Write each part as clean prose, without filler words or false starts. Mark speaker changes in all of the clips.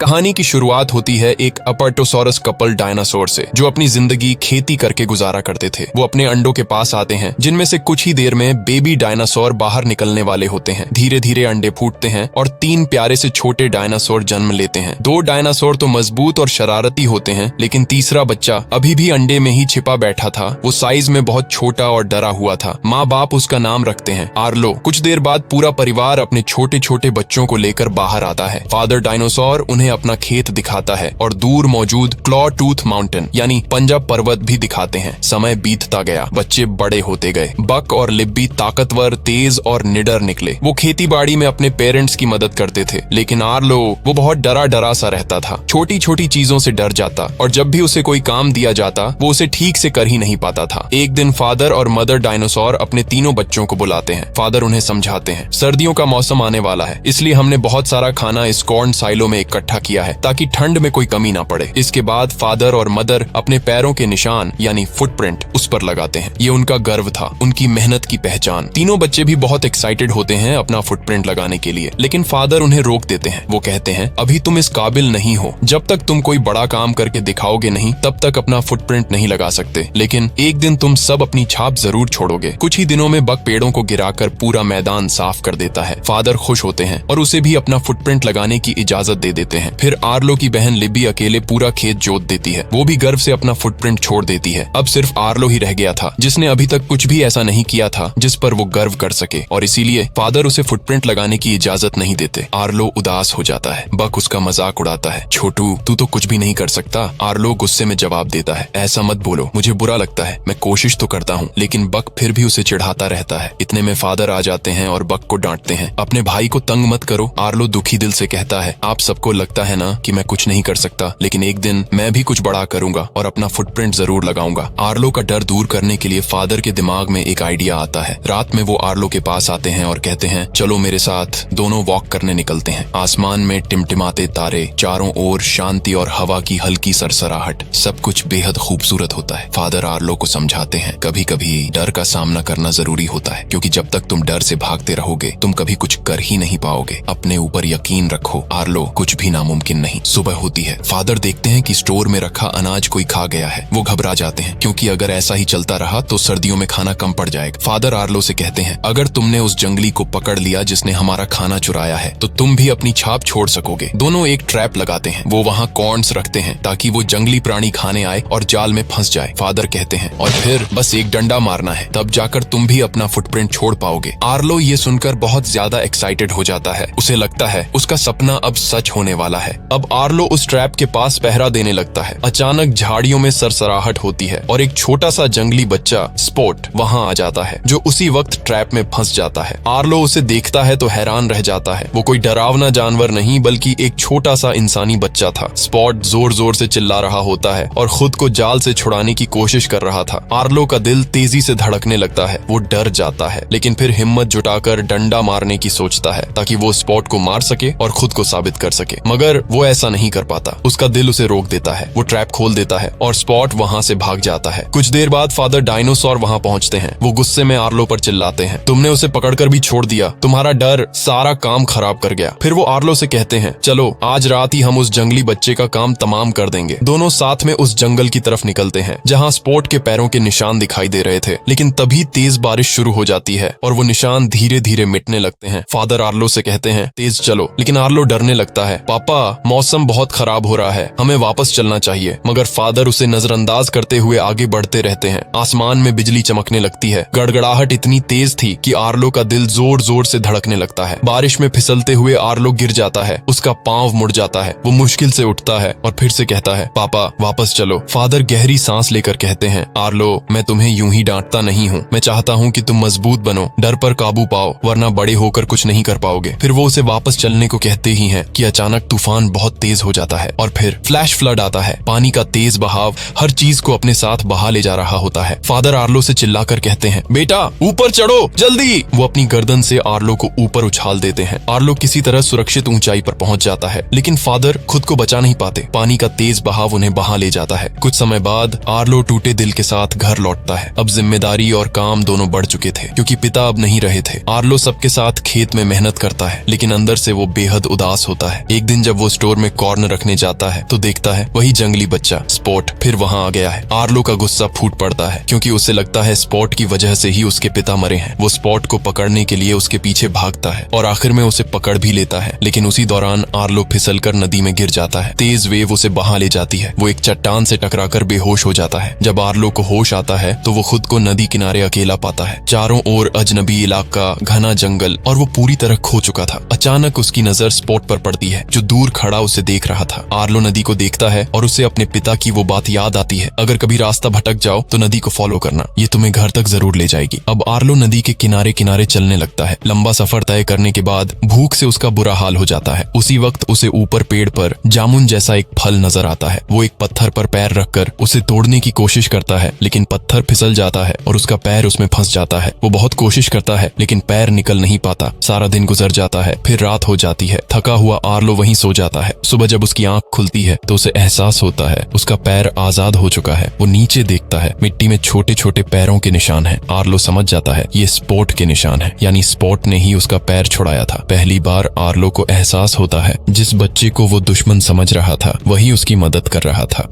Speaker 1: कहानी की शुरुआत होती है एक अपर्टोसॉरस कपल डायनासोर से, जो अपनी जिंदगी खेती करके गुजारा करते थे। वो अपने अंडों के पास आते हैं, जिनमें से कुछ ही देर में बेबी डायनासोर बाहर निकलने वाले होते हैं। धीरे धीरे अंडे फूटते हैं और 3 प्यारे से छोटे डायनासोर जन्म लेते हैं। 2 डायनासोर तो मजबूत और शरारती होते हैं, लेकिन तीसरा बच्चा अभी भी अंडे में ही छिपा बैठा था। वो साइज में बहुत छोटा और डरा हुआ था। माँ बाप उसका नाम रखते हैं आर्लो। कुछ देर बाद पूरा परिवार अपने छोटे छोटे बच्चों को लेकर बाहर आता है। फादर डायनासोर उन्हें अपना खेत दिखाता है और दूर मौजूद क्लॉ टूथ माउंटेन यानी पंजा पर्वत भी दिखाते हैं। समय बीतता गया, बच्चे बड़े होते गए। बक और लिब्बी ताकतवर, तेज और निडर निकले। वो खेती बाड़ी में अपने पेरेंट्स की मदद करते थे, लेकिन आर्लो वो बहुत डरा डरा सा रहता था। छोटी छोटी चीजों से डर जाता और जब भी उसे कोई काम दिया जाता वो उसे ठीक से कर ही नहीं पाता था। एक दिन फादर और मदर डायनासोर अपने तीनों बच्चों को बुलाते हैं। फादर उन्हें समझाते हैं, सर्दियों का मौसम आने वाला है, इसलिए हमने बहुत सारा खाना इस कॉर्न साइलो में इकट्ठा किया है ताकि ठंड में कोई कमी ना पड़े। इसके बाद फादर और मदर अपने पैरों के निशान यानी फुटप्रिंट उस पर लगाते हैं। ये उनका गर्व था, उनकी मेहनत की पहचान। तीनों बच्चे भी बहुत एक्साइटेड होते हैं अपना फुटप्रिंट लगाने के लिए, लेकिन फादर उन्हें रोक देते हैं। वो कहते हैं, अभी तुम इस काबिल नहीं हो। जब तक तुम कोई बड़ा काम करके दिखाओगे नहीं, तब तक अपना फुटप्रिंट नहीं लगा सकते। लेकिन एक दिन तुम सब अपनी छाप जरूर छोड़ोगे। कुछ ही दिनों में बक पेड़ों को गिराकर पूरा मैदान साफ कर देता है। फादर खुश होते हैं और उसे भी अपना फुटप्रिंट लगाने की इजाजत दे देते हैं। फिर आर्लो की बहन लिब्बी अकेले पूरा खेत जोत देती है। वो भी गर्व से अपना फुटप्रिंट छोड़ देती है। अब सिर्फ आर्लो ही रह गया था, जिसने अभी तक कुछ भी ऐसा नहीं किया था जिस पर वो गर्व कर सके, और इसीलिए फादर उसे फुटप्रिंट लगाने की इजाजत नहीं देते। आर्लो उदास हो जाता है। बक उसका मजाक उड़ाता है, छोटू तू तो कुछ भी नहीं कर सकता। आर्लो गुस्से में जवाब देता है, ऐसा मत बोलो, मुझे बुरा लगता है, मैं कोशिश तो करता हूँ। लेकिन बक फिर भी उसे चिढ़ाता रहता है। इतने में फादर आ जाते हैं और बक को डांटते हैं, अपने भाई को तंग मत करो। आर्लो दुखी दिल से कहता है, आप सबको लगता है ना कि मैं कुछ नहीं कर सकता, लेकिन एक दिन मैं भी कुछ बड़ा करूंगा और अपना फुटप्रिंट जरूर लगाऊंगा। आर्लो का डर दूर करने के लिए फादर के दिमाग में एक आइडिया आता है। रात में वो आर्लो के पास आते हैं और कहते हैं, चलो मेरे साथ दोनों वॉक करने निकलते हैं। आसमान में टिमटिमाते तारे, चारों ओर शांति और हवा की हल्की सरसराहट, सब कुछ बेहद खूबसूरत होता है। फादर आर्लो को समझाते हैं, कभी कभी डर का सामना करना जरूरी होता है, क्योंकि जब तक तुम डर से भागते रहोगे तुम कभी कुछ कर ही नहीं पाओगे। अपने ऊपर यकीन रखो आर्लो, कुछ भी नामुमकिन नहीं। सुबह होती है। फादर देखते हैं कि स्टोर में रखा अनाज कोई खा गया है। वो घबरा जाते हैं, क्योंकि अगर ऐसा ही चलता रहा तो सर्दियों में खाना कम पड़ जाएगा। फादर आर्लो से कहते हैं, अगर तुमने उस जंगली को पकड़ लिया जिसने हमारा खाना चुराया है, तो तुम भी अपनी छाप छोड़ सकोगे। दोनों एक ट्रैप लगाते हैं। वो वहाँ कॉर्न्स रखते हैं ताकि वो जंगली प्राणी खाने आए और जाल में फंस जाए। फादर कहते हैं, और फिर बस एक डंडा मारना है, तब जाकर तुम भी अपना फुटप्रिंट छोड़ पाओगे। आर्लो ये सुनकर बहुत ज्यादा एक्साइटेड हो जाता है। उसे लगता है उसका सपना अब सच होने वाला है। अब आर्लो उस ट्रैप के पास पहरा देने लगता है। अचानक झाड़ियों में सरसराहट होती है और एक छोटा सा जंगली बच्चा स्पॉट वहाँ आ जाता है, जो उसी वक्त ट्रैप में फंस जाता है। आर्लो उसे देखता है तो हैरान रह जाता है। वो कोई डरावना जानवर नहीं, बल्कि एक छोटा सा इंसानी बच्चा था। स्पॉट जोर जोर से चिल्ला रहा होता है और खुद को जाल से छुड़ाने की कोशिश कर रहा था। आर्लो का दिल तेजी से धड़कने लगता है। वो डर जाता है, लेकिन फिर हिम्मत जुटाकर डंडा मारने की सोचता है ताकि वो स्पॉट को मार सके और खुद को साबित कर सके। मगर वो ऐसा नहीं कर पाता। उसका दिल उसे रोक देता है। वो ट्रैप खोल देता है और स्पॉट वहाँ से भाग जाता है। कुछ देर बाद फादर डायनासोर वहाँ पहुँचते हैं। वो गुस्से में आर्लो पर चिल्लाते हैं, तुमने उसे पकड़कर भी छोड़ दिया, तुम्हारा डर सारा काम खराब कर गया। फिर वो आर्लो से कहते हैं, चलो आज रात ही हम उस जंगली बच्चे का काम तमाम कर देंगे। दोनों साथ में उस जंगल की तरफ निकलते हैं जहाँ स्पॉट के पैरों के निशान दिखाई दे रहे थे। लेकिन तभी तेज बारिश शुरू हो जाती है और वो निशान धीरे धीरे मिटने लगते हैं। फादर आर्लो से कहते हैं, तेज चलो, लेकिन आर्लो डरने लगता है। पापा मौसम बहुत खराब हो रहा है, हमें वापस चलना चाहिए। मगर फादर उसे नजरअंदाज करते हुए आगे बढ़ते रहते हैं। आसमान में बिजली चमकने लगती है। गड़गड़ाहट इतनी तेज थी कि आर्लो का दिल जोर जोर से धड़कने लगता है। बारिश में फिसलते हुए आर्लो गिर जाता है। उसका पांव मुड़ जाता है। वो मुश्किल से उठता है और फिर से कहता है, पापा वापस चलो। फादर गहरी सांस लेकर कहते हैं, आर्लो मैं तुम्हें यूं ही डांटता नहीं हूँ, मैं चाहता हूँ कि तुम मजबूत बनो, डर पर काबू पाओ, वरना बड़े होकर कुछ नहीं कर पाओगे। फिर वो उसे वापस चलने को कहते ही हैं कि अचानक तूफान बहुत तेज हो जाता है और फिर फ्लैश फ्लड आता है। पानी का तेज बहाव हर चीज को अपने साथ बहा ले जा रहा होता है। फादर आर्लो से चिल्लाकर कहते हैं, बेटा ऊपर चढ़ो जल्दी। वो अपनी गर्दन से आर्लो को ऊपर उछाल देते हैं। आर्लो किसी तरह सुरक्षित ऊंचाई पर पहुंच जाता है, लेकिन फादर खुद को बचा नहीं पाते। पानी का तेज बहाव उन्हें बहा ले जाता है। कुछ समय बाद आर्लो टूटे दिल के साथ घर लौटता है। अब जिम्मेदारी और काम दोनों बढ़ चुके थे, क्योंकि पिता अब नहीं रहे थे। आर्लो सबके साथ खेत में मेहनत करता है, लेकिन अंदर से वो बेहद उदास होता है। एक दिन जब जब वो स्टोर में कॉर्न रखने जाता है तो देखता है वही जंगली बच्चा स्पॉट फिर वहां आ गया है। आर्लो का गुस्सा फूट पड़ता है क्योंकि उसे लगता है स्पॉट की वजह से ही उसके पिता मरे हैं। वो स्पॉट को पकड़ने के लिए उसके पीछे भागता है और आखिर में उसे पकड़ भी लेता है, लेकिन उसी दौरान आर्लो फिसलकर नदी में गिर जाता है। तेज वेव उसे बहा ले जाती है। वो एक चट्टान से टकराकर बेहोश हो जाता है। जब आर्लो को होश आता है तो वो खुद को नदी किनारे अकेला पाता है। चारों ओर अजनबी इलाका, घना जंगल और वो पूरी तरह खो चुका था। अचानक उसकी नजर स्पॉट पर पड़ती है जो दूर खड़ा उसे देख रहा था। आर्लो नदी को देखता है और उसे अपने पिता की वो बात याद आती है, अगर कभी रास्ता भटक जाओ तो नदी को फॉलो करना, ये तुम्हें घर तक जरूर ले जाएगी। अब आर्लो नदी के किनारे किनारे चलने लगता है। लंबा सफर तय करने के बाद भूख से उसका बुरा हाल हो जाता है। उसी वक्त उसे ऊपर पेड़ पर जामुन जैसा एक फल नजर आता है। वो एक पत्थर पर पैर रखकर उसे तोड़ने की कोशिश करता है, लेकिन पत्थर फिसल जाता है और उसका पैर उसमें फंस जाता है। वो बहुत कोशिश करता है लेकिन पैर निकल नहीं पाता। सारा दिन गुजर जाता है, फिर रात हो जाती है। थका हुआ आर्लो वहीं सो जाता है। सुबह जब उसकी आंख खुलती है तो उसे एहसास होता है उसका पैर आजाद हो चुका है। वो नीचे देखता है, मिट्टी में छोटे छोटे पैरों के निशान हैं। आर्लो समझ जाता है ये स्पॉट के निशान हैं, यानी स्पॉट ने ही उसका पैर छुड़ाया था। पहली बार आर्लो को एहसास होता है जिस बच्चे को वो दुश्मन समझ रहा था वही उसकी मदद कर रहा था।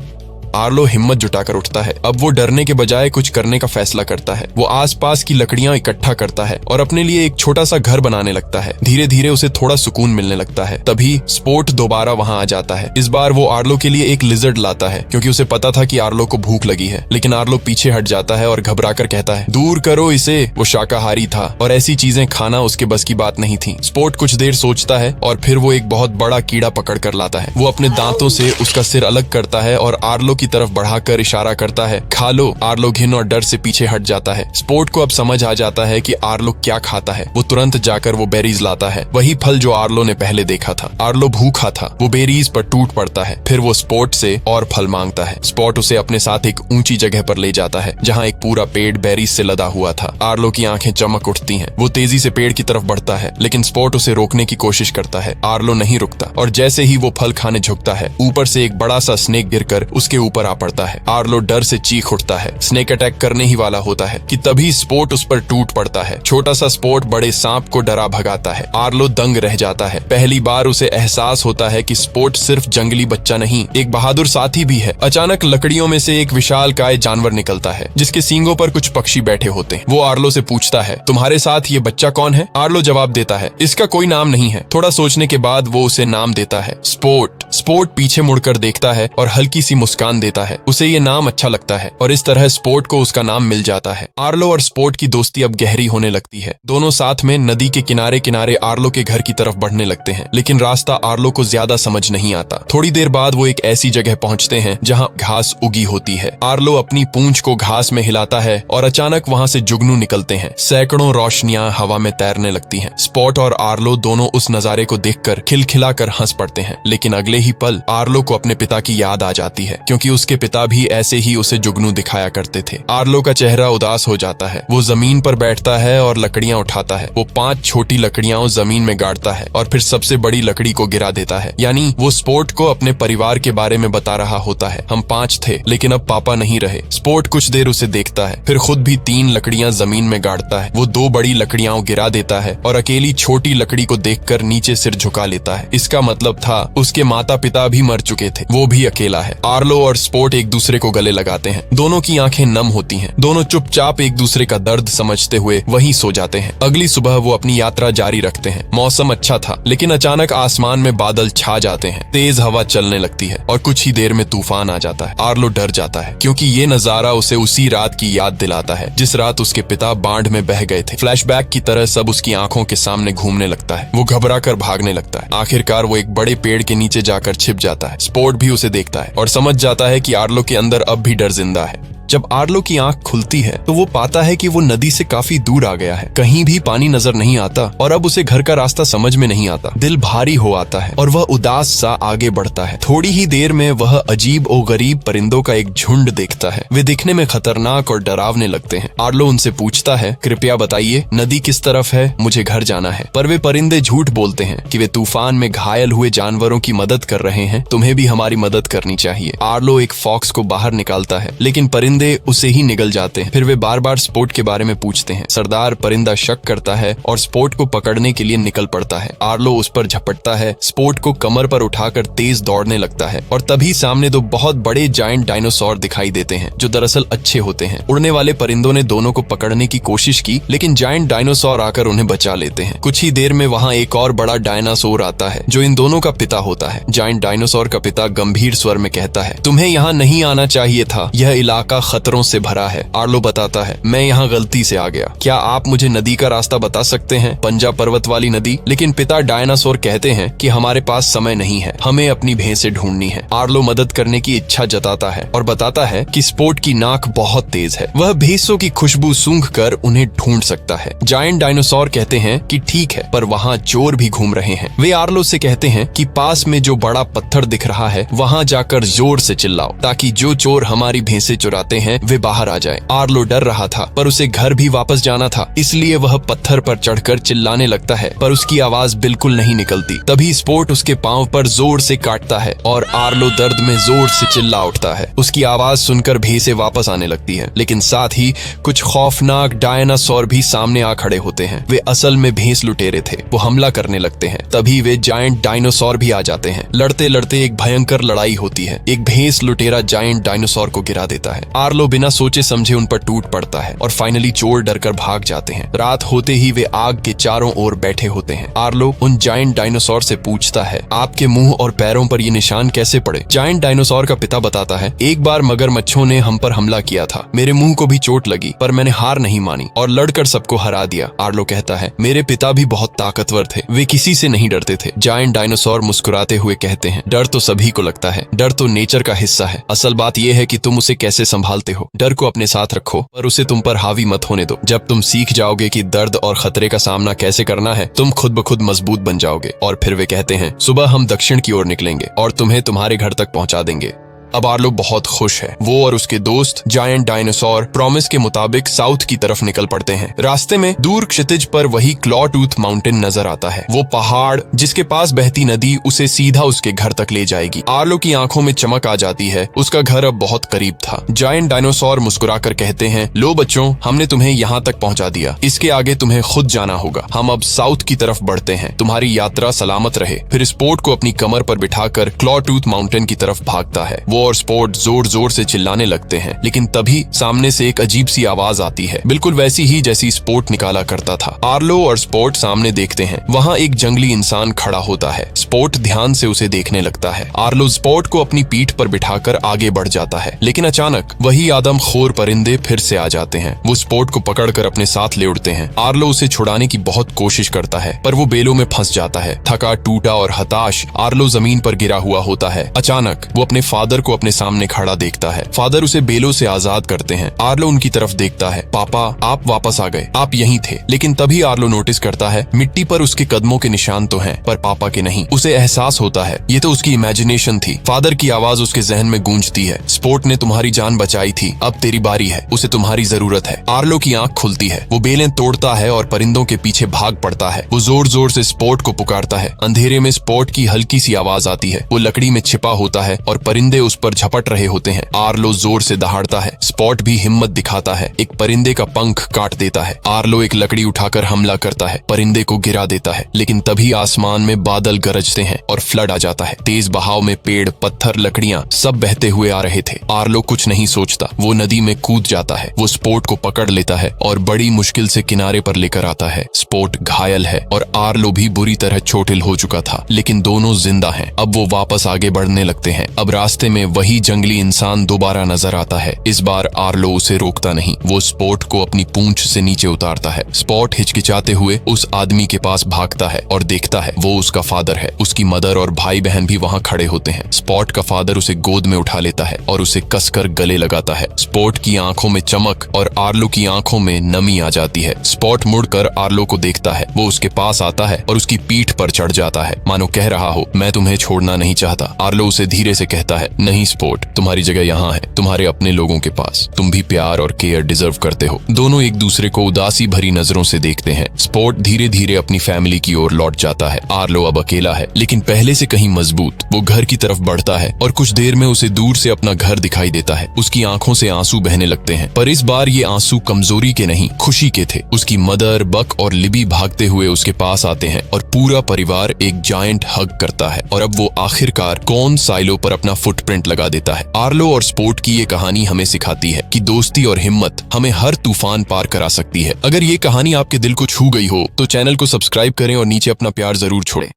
Speaker 1: आर्लो हिम्मत जुटाकर उठता है। अब वो डरने के बजाय कुछ करने का फैसला करता है। वो आसपास की लकड़ियां इकट्ठा करता है और अपने लिए एक छोटा सा घर बनाने लगता है। धीरे धीरे उसे थोड़ा सुकून मिलने लगता है। तभी स्पॉट दोबारा वहां आ जाता है। इस बार वो आर्लो के लिए एक लिजर्ड लाता है क्योंकि उसे पता था कि आर्लो को भूख लगी है, लेकिन आर्लो पीछे हट जाता है और घबराकर कहता है दूर करो इसे। वो शाकाहारी था और ऐसी चीजें खाना उसके बस की बात नहीं थी। स्पॉट कुछ देर सोचता है और फिर वो एक बहुत बड़ा कीड़ा पकड़ कर लाता है। वो अपने दांतों से उसका सिर अलग करता है और आर्लो की तरफ बढ़ाकर इशारा करता है खा लो। आर्लो घिन और डर से पीछे हट जाता है। स्पॉट को अब समझ आ जाता है कि आर्लो क्या खाता है। वो तुरंत जाकर वो बेरीज लाता है, वही फल जो आर्लो ने पहले देखा था। आर्लो भूखा था। वो बेरीज पर टूट पड़ता है। फिर वो स्पॉट से और फल मांगता है। स्पॉट उसे अपने साथ एक ऊंची जगह पर ले जाता है जहाँ एक पूरा पेड़ बेरीज से लदा हुआ था। आर्लो की आंखें चमक उठती हैं। वो तेजी से पेड़ की तरफ बढ़ता है, लेकिन स्पॉट उसे रोकने की कोशिश करता है। आर्लो नहीं रुकता और जैसे ही वो फल खाने झुकता है ऊपर से एक बड़ा सा स्नेक गिरकर उसके ऊपर आ पड़ता है। आर्लो डर से चीख उठता है। स्नेक अटैक करने ही वाला होता है कि तभी स्पॉट उस पर टूट पड़ता है। छोटा सा स्पॉट बड़े सांप को डरा भगाता है। आर्लो दंग रह जाता है। पहली बार उसे एहसास होता है कि स्पॉट सिर्फ जंगली बच्चा नहीं, एक बहादुर साथी भी है। अचानक लकड़ियों में से एक विशालकाय जानवर निकलता है जिसके सींगों पर कुछ पक्षी बैठे होते हैं। वो आर्लो से पूछता है तुम्हारे साथ ये बच्चा कौन है? आर्लो जवाब देता है इसका कोई नाम नहीं है। थोड़ा सोचने के बाद वो उसे नाम देता है स्पॉट। स्पॉट पीछे मुड़कर देखता है और हल्की सी मुस्कान देता है। उसे ये नाम अच्छा लगता है और इस तरह स्पॉट को उसका नाम मिल जाता है। आर्लो और स्पॉट की दोस्ती अब गहरी होने लगती है। दोनों साथ में नदी के किनारे किनारे आर्लो के घर की तरफ बढ़ने लगते हैं, लेकिन रास्ता आर्लो को ज्यादा समझ नहीं आता। थोड़ी देर बाद वो एक ऐसी जगह पहुंचते हैं जहां घास उगी होती है। आर्लो अपनी पूंछ को घास में हिलाता है और अचानक वहां से जुगनू निकलते हैं। सैकड़ों रोशनियां हवा में तैरने लगती हैं। स्पॉट और आर्लो दोनों उस नजारे को देखकर खिलखिलाकर हंस पड़ते हैं, लेकिन अगले ही पल आर्लो को अपने पिता की याद आ जाती है क्योंकि उसके पिता भी ऐसे ही उसे जुगनू दिखाया करते थे। आर्लो का चेहरा उदास हो जाता है। वो जमीन पर बैठता है और लकड़ियां उठाता है। वो 5 छोटी लकड़ियां जमीन में गाड़ता है और फिर सबसे बड़ी लकड़ी को गिरा देता है। यानी वो स्पॉट को अपने परिवार के बारे में बता रहा होता है। हम 5 थे लेकिन अब पापा नहीं रहे। स्पॉट कुछ देर उसे देखता है, फिर खुद भी 3 लकड़ियां जमीन में गाड़ता है। वो 2 बड़ी लकड़ियां गिरा देता है और अकेली छोटी लकड़ी को देखकर नीचे सिर झुका लेता है। इसका मतलब था उसके माता पिता भी मर चुके थे, वो भी अकेला है। आर्लो और स्पॉट एक दूसरे को गले लगाते हैं। दोनों की आंखें नम होती हैं। दोनों चुपचाप एक दूसरे का दर्द समझते हुए वहीं सो जाते हैं। अगली सुबह वो अपनी यात्रा जारी रखते हैं। मौसम अच्छा था, लेकिन अचानक आसमान में बादल छा जाते हैं। तेज हवा चलने लगती है और कुछ ही देर में तूफान आ जाता है। आर्लो डर जाता है क्योंकि ये नजारा उसे उसी रात की याद दिलाता है जिस रात उसके पिता बाढ़ में बह गए थे। फ्लैशबैक की तरह सब उसकी आंखों के सामने घूमने लगता है। वो घबरा कर भागने लगता है। आखिरकार वो एक बड़े पेड़ के नीचे जाकर छिप जाता है। स्पॉट भी उसे देखता है और समझ जाता है कि आर्लो के अंदर अब भी डर जिंदा है। जब आर्लो की आंख खुलती है तो वो पाता है कि वो नदी से काफी दूर आ गया है। कहीं भी पानी नजर नहीं आता और अब उसे घर का रास्ता समझ में नहीं आता। दिल भारी हो आता है और वह उदास सा आगे बढ़ता है। थोड़ी ही देर में वह अजीब और गरीब परिंदों का एक झुंड देखता है। वे दिखने में खतरनाक और डरावने लगते हैं। आर्लो उनसे पूछता है कृपया बताइए नदी किस तरफ है, मुझे घर जाना है। पर वे परिंदे झूठ बोलते हैं कि वे तूफान में घायल हुए जानवरों की मदद कर रहे हैं, तुम्हें भी हमारी मदद करनी चाहिए। आर्लो एक फॉक्स को बाहर निकालता है, लेकिन परिंदे परिंदे उसे ही निगल जाते हैं। फिर वे बार बार स्पोर्ट के बारे में पूछते हैं। सरदार परिंदा शक करता है और स्पोर्ट को पकड़ने के लिए निकल पड़ता है। आर्लो उस पर झपटता है, स्पोर्ट को कमर पर उठाकर तेज दौड़ने लगता है और तभी सामने दो बहुत बड़े जायंट डायनासोर दिखाई देते हैं जो दरअसल अच्छे होते हैं। उड़ने वाले परिंदों ने दोनों को पकड़ने की कोशिश की, लेकिन जायंट डायनासोर आकर उन्हें बचा लेते हैं। कुछ ही देर में वहाँ एक और बड़ा डायनासोर आता है जो इन दोनों का पिता होता है। जायंट डायनासोर का पिता गंभीर स्वर में कहता है, तुम्हें यहाँ नहीं आना चाहिए था, यह इलाका खतरों से भरा है। आर्लो बताता है, मैं यहाँ गलती से आ गया, क्या आप मुझे नदी का रास्ता बता सकते हैं, पंजा पर्वत वाली नदी? लेकिन पिता डायनासोर कहते हैं कि हमारे पास समय नहीं है, हमें अपनी भैंसें ढूंढनी है। आर्लो मदद करने की इच्छा जताता है और बताता है कि स्पोर्ट की नाक बहुत तेज है, वह भैंसों की खुशबू सूंघ कर उन्हें ढूंढ सकता है। जायंट डायनासोर कहते हैं कि ठीक है, पर वहाँ चोर भी घूम रहे हैं। वे आर्लो से कहते हैं कि पास में जो बड़ा पत्थर दिख रहा है वहाँ जाकर जोर से चिल्लाओ ताकि जो चोर हमारी भैंसें चुराते हैं वे बाहर आ जाए। आर्लो डर रहा था पर उसे घर भी वापस जाना था, इसलिए वह पत्थर पर चढ़कर चिल्लाने लगता है, पर उसकी आवाज बिल्कुल नहीं निकलती। तभी स्पोर्ट उसके पांव पर जोर से काटता है और आर्लो दर्द में जोर से चिल्ला उठता है। उसकी आवाज सुनकर भैंसें वापस आने लगती है, लेकिन साथ ही कुछ खौफनाक डायनासोर भी सामने आ खड़े होते हैं। वे असल में भैंस लुटेरे थे, वो हमला करने लगते हैं। तभी वे जायंट डायनासोर भी आ जाते हैं। लड़ते लड़ते एक भयंकर लड़ाई होती है। एक भैंस लुटेरा जायंट डायनासोर को गिरा देता है। आर्लो बिना सोचे समझे उन पर टूट पड़ता है और फाइनली चोर डरकर भाग जाते हैं। रात होते ही वे आग के चारों ओर बैठे होते हैं। आर्लो उन जायंट डायनासोर से पूछता है, आपके मुंह और पैरों पर ये निशान कैसे पड़े? जायंट डायनासोर का पिता बताता है, एक बार मगरमच्छों ने हम पर हमला किया था, मेरे मुंह को भी चोट लगी, पर मैंने हार नहीं मानी और लड़कर सबको हरा दिया। आर्लो कहता है, मेरे पिता भी बहुत ताकतवर थे, वे किसी से नहीं डरते थे। जायंट डायनासोर मुस्कुराते हुए कहते हैं, डर तो सभी को लगता है, डर तो नेचर का हिस्सा है, असल बात यह है कि तुम उसे कैसे संभालते हो। डर को अपने साथ रखो पर उसे तुम पर हावी मत होने दो। जब तुम सीख जाओगे कि दर्द और खतरे का सामना कैसे करना है, तुम खुद ब खुद मजबूत बन जाओगे। और फिर वे कहते हैं, सुबह हम दक्षिण की ओर निकलेंगे और तुम्हें तुम्हारे घर तक पहुंचा देंगे। अब आर्लो बहुत खुश है। वो और उसके दोस्त जायंट डायनासोर प्रॉमिस के मुताबिक साउथ की तरफ निकल पड़ते हैं। रास्ते में दूर क्षितिज पर वही क्लॉ टूथ माउंटेन नजर आता है। वो पहाड़ जिसके पास बहती नदी उसे सीधा उसके घर तक ले जाएगी। आर्लो की आंखों में चमक आ जाती है, उसका घर अब बहुत करीब था। जायंट डायनासोर मुस्कुराकर कहते हैं, लो बच्चों, हमने तुम्हें यहाँ तक पहुँचा दिया, इसके आगे तुम्हें खुद जाना होगा। हम अब साउथ की तरफ बढ़ते हैं, तुम्हारी यात्रा सलामत रहे। फिर स्पोर्ट को अपनी कमर पर बिठाकर क्लॉ टूथ माउंटेन की तरफ भागता है। वो और स्पोर्ट जोर जोर से चिल्लाने लगते हैं, लेकिन तभी सामने से एक अजीब सी आवाज आती है, बिल्कुल वैसी ही जैसी स्पोर्ट निकाला करता था। आर्लो और स्पोर्ट सामने देखते हैं, वहाँ एक जंगली इंसान खड़ा होता है। स्पोर्ट ध्यान से उसे देखने लगता है। आर्लो स्पोर्ट को अपनी पीठ पर बिठाकर आगे बढ़ जाता है, लेकिन अचानक वही आदमखोर परिंदे फिर से आ जाते हैं। वो स्पोर्ट को पकड़कर अपने साथ ले उड़ते हैं। आर्लो उसे छुड़ाने की बहुत कोशिश करता है, पर वो बेलों में फंस जाता है। थका टूटा और हताश आर्लो जमीन पर गिरा हुआ होता है। अचानक वो अपने फादर को अपने सामने खड़ा देखता है। फादर उसे बेलों से आजाद करते हैं। आर्लो उनकी तरफ देखता है, पापा आप वापस आ गए, आप यहीं थे। लेकिन तभी आर्लो नोटिस करता है मिट्टी पर उसके कदमों के निशान तो हैं, पर पापा के नहीं। उसे एहसास होता है ये तो उसकी इमेजिनेशन थी। फादर की आवाज उसके जहन में गूंजती है, स्पोर्ट ने तुम्हारी जान बचाई थी, अब तेरी बारी है, उसे तुम्हारी जरूरत है। आर्लो की आंख खुलती है, वो बेलें तोड़ता है और परिंदों के पीछे भाग पड़ता है। वो जोर जोर से स्पोर्ट को पुकारता है। अंधेरे में स्पोर्ट की हल्की सी आवाज आती है। वो लकड़ी में छिपा होता है और परिंदे उस पर झपट रहे होते हैं। आर्लो जोर से दहाड़ता है। स्पॉट भी हिम्मत दिखाता है, एक परिंदे का पंख काट देता है। आर्लो एक लकड़ी उठाकर हमला करता है, परिंदे को गिरा देता है। लेकिन तभी आसमान में बादल गरजते हैं और फ्लड आ जाता है। तेज बहाव में पेड़, पत्थर, लकड़ियां सब बहते हुए आ रहे थे। आर्लो कुछ नहीं सोचता, वो नदी में कूद जाता है। वो स्पोर्ट को पकड़ लेता है और बड़ी मुश्किल से किनारे पर लेकर आता है। स्पोर्ट घायल है और आर्लो भी बुरी तरह चोटिल हो चुका था, लेकिन दोनों जिंदा हैं। अब वो वापस आगे बढ़ने लगते हैं। अब रास्ते में वही जंगली इंसान दोबारा नजर आता है। इस बार आर्लो उसे रोकता नहीं, वो स्पोर्ट को अपनी पूंछ से नीचे उतारता है। स्पॉट हिचकिचाते हुए उस आदमी के पास भागता है और देखता है वो उसका फादर है। उसकी मदर और भाई बहन भी वहाँ खड़े होते हैं। स्पॉट का फादर उसे गोद में उठा लेता है और उसे कसकर गले लगाता है। स्पॉट की आंखों में चमक और आर्लो की आंखों में नमी आ जाती है। स्पॉट मुड़कर आर्लो को देखता है, वो उसके पास आता है और उसकी पीठ पर चढ़ जाता है, मानो कह रहा हो मैं तुम्हें छोड़ना नहीं चाहता। आर्लो उसे धीरे से कहता है, नहीं नहीं स्पोर्ट, तुम्हारी जगह यहाँ है, तुम्हारे अपने लोगों के पास। तुम भी प्यार और केयर डिजर्व करते हो। दोनों एक दूसरे को उदासी भरी नजरों से देखते हैं। स्पोर्ट धीरे धीरे अपनी फैमिली की ओर लौट जाता है। आर्लो अब अकेला है, लेकिन पहले से कहीं मजबूत। वो घर की तरफ बढ़ता है और कुछ देर में उसे दूर से अपना घर दिखाई देता है। उसकी आंखों से आंसू बहने लगते हैं, पर इस बार ये आंसू कमजोरी के नहीं, खुशी के थे। उसकी मदर, बक और लिबी भागते हुए उसके पास आते हैं और पूरा परिवार एक जायंट हग करता है। और अब वो आखिरकार कौन साइलो पर अपना फुटप्रिंट लगा देता है। आर्लो और स्पोर्ट की ये कहानी हमें सिखाती है कि दोस्ती और हिम्मत हमें हर तूफान पार करा सकती है। अगर ये कहानी आपके दिल को छू गई हो तो चैनल को सब्सक्राइब करें और नीचे अपना प्यार जरूर छोड़ें।